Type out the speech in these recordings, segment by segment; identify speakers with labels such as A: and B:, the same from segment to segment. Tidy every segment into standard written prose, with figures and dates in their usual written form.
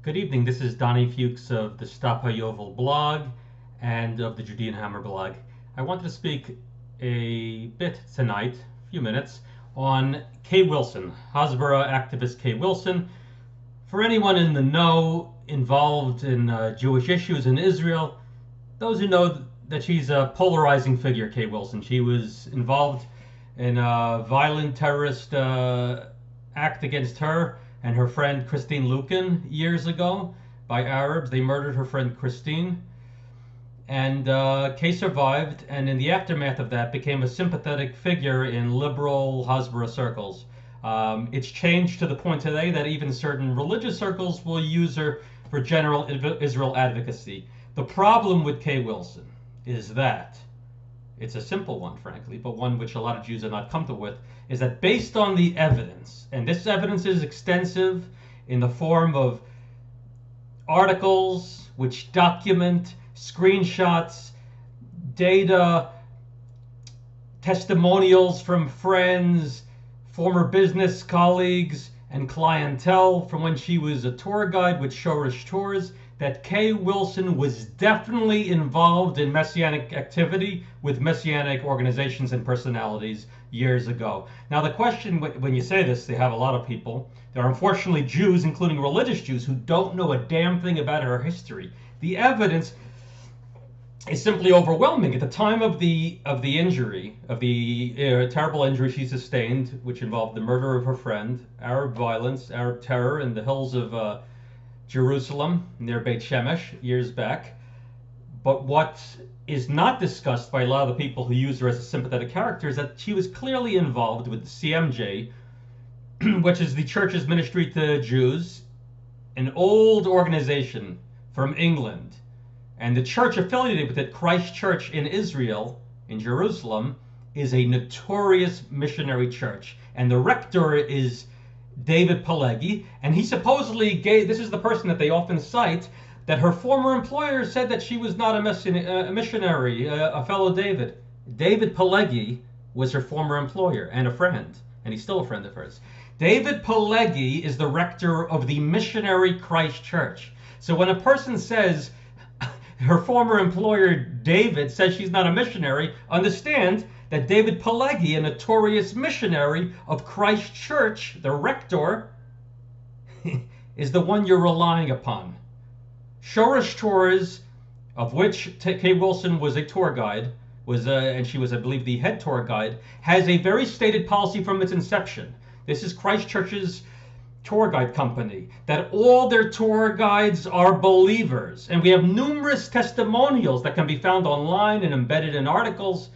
A: Good evening. This is Donnie Fuchs of the Stop Yovel blog and of the Judean Hammer blog. I wanted to speak a bit tonight, a few minutes, on Kay Wilson, hasbara activist Kay Wilson. For anyone in the know involved in Jewish issues in Israel, those who know that she's a polarizing figure, Kay Wilson. She was involved in a violent terrorist act against her and her friend Christine Lukin years ago by Arabs. They murdered her friend Christine. And Kay survived, and in the aftermath of that, became a sympathetic figure in liberal hasbara circles. It's changed to the point today that even certain religious circles will use her for general Israel advocacy. The problem with Kay Wilson is that it's a simple one, frankly, but one which a lot of Jews are not comfortable with, is that based on the evidence, and this evidence is extensive in the form of articles which document screenshots, data, testimonials from friends, former business colleagues, and clientele from when she was a tour guide with Shoresh Tours, that Kay Wilson was definitely involved in messianic activity with messianic organizations and personalities years ago. Now, the question, when you say this, they have a lot of people. There are unfortunately Jews, including religious Jews, who don't know a damn thing about her history. The evidence is simply overwhelming. At the time of the injury, of the terrible injury she sustained, which involved the murder of her friend, Arab violence, Arab terror in the hills of Jerusalem near Beit Shemesh years back. But what is not discussed by a lot of the people who use her as a sympathetic character is that she was clearly involved with the CMJ, which is the church's ministry to Jews, an old organization from England. And the church affiliated with it, Christ Church in Israel, in Jerusalem, is a notorious missionary church. And the rector is David Pelegi, and he supposedly gave, this is the person that they often cite, that her former employer said that she was not a missionary, a fellow David. David Pelegi was her former employer and a friend, and he's still a friend of hers. David Pelegi is the rector of the Missionary Christ Church. So when a person says her former employer David says she's not a missionary, understand that David Pelegi, a notorious missionary of Christ Church, the rector, is the one you're relying upon. Shoresh Tours, of which Kay Wilson was a tour guide, and she was, I believe, the head tour guide, has a very stated policy from its inception. This is Christ Church's tour guide company, that all their tour guides are believers. And we have numerous testimonials that can be found online and embedded in articles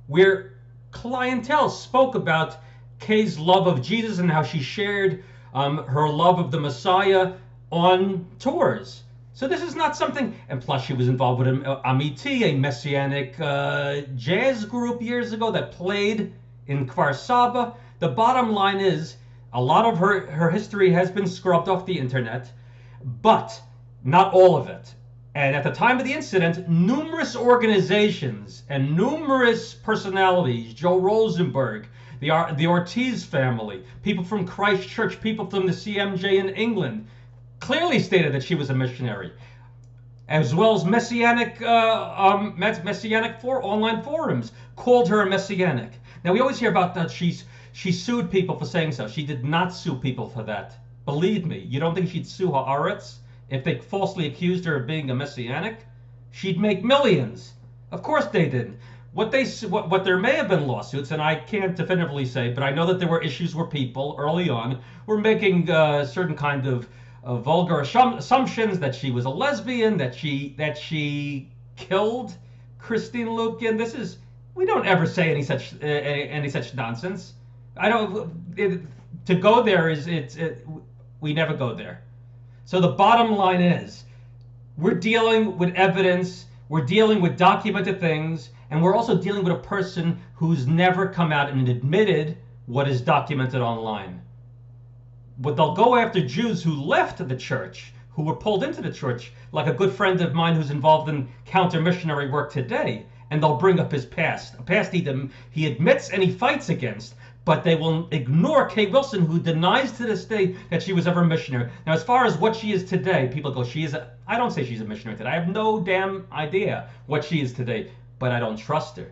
A: where clientele spoke about Kay's love of Jesus and how she shared her love of the Messiah on tours. So this is not something, and plus she was involved with Amiti, a messianic jazz group years ago that played in Kfar Saba. The bottom line is, a lot of her history has been scrubbed off the internet, but not all of it. And at the time of the incident, numerous organizations and numerous personalities, Joe Rosenberg, the Ortiz family, people from Christ Church, people from the CMJ in England, clearly stated that she was a missionary, as well as messianic online forums called her a messianic. Now, we always hear about that she sued people for saying so. She did not sue people for that. Believe me, you don't think she'd sue Haaretz if they falsely accused her of being a messianic? She'd make millions. Of course they didn't. What there may have been lawsuits, and I can't definitively say, but I know that there were issues where people early on were making certain kind of vulgar assumptions that she was a lesbian, that she killed Christine Lukin. We don't ever say any such nonsense. I don't. To go there we never go there. So the bottom line is, we're dealing with evidence, we're dealing with documented things, and we're also dealing with a person who's never come out and admitted what is documented online. But they'll go after Jews who left the church, who were pulled into the church, like a good friend of mine who's involved in counter-missionary work today, and they'll bring up his past, a past he admits and he fights against. but they will ignore Kay Wilson, who denies to this day that she was ever a missionary. Now, as far as what she is today, people go, I don't say she's a missionary today. I have no damn idea what she is today, but I don't trust her.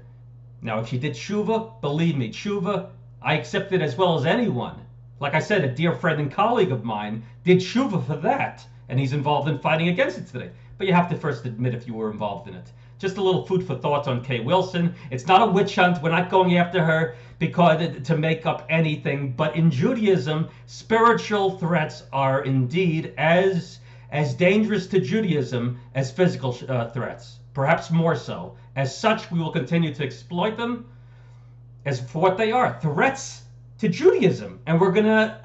A: Now, if she did tshuva, believe me, tshuva, I accept it as well as anyone. Like I said, a dear friend and colleague of mine did tshuva for that, and he's involved in fighting against it today. But you have to first admit if you were involved in it. Just a little food for thought on Kay Wilson. It's not a witch hunt. We're not going after her because to make up anything. But in Judaism, spiritual threats are indeed as dangerous to Judaism as physical threats, perhaps more so. As such, we will continue to exploit them as for what they are, threats to Judaism. And we're going to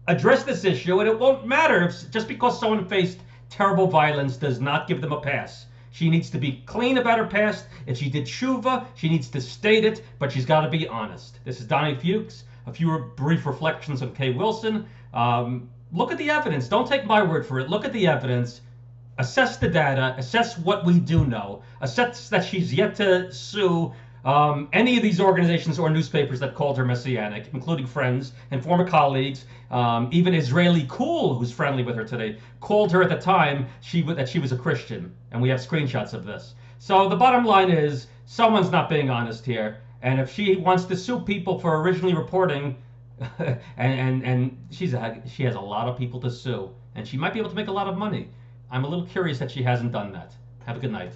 A: address this issue, and it won't matter if just because someone faced terrible violence does not give them a pass. She needs to be clean about her past. If she did tshuva, she needs to state it, but she's got to be honest. This is Donnie Fuchs. A few brief reflections on Kay Wilson. Look at the evidence. Don't take my word for it. Look at the evidence. Assess the data. Assess what we do know. Assess that she's yet to sue any of these organizations or newspapers that called her messianic, including friends and former colleagues. Even Israeli Cool, who's friendly with her today, called her at the time that she was a Christian, and we have screenshots of this. So the bottom line is someone's not being honest here, and if she wants to sue people for originally reporting, and she has a lot of people to sue, and she might be able to make a lot of money. I'm a little curious that she hasn't done that. Have a good night.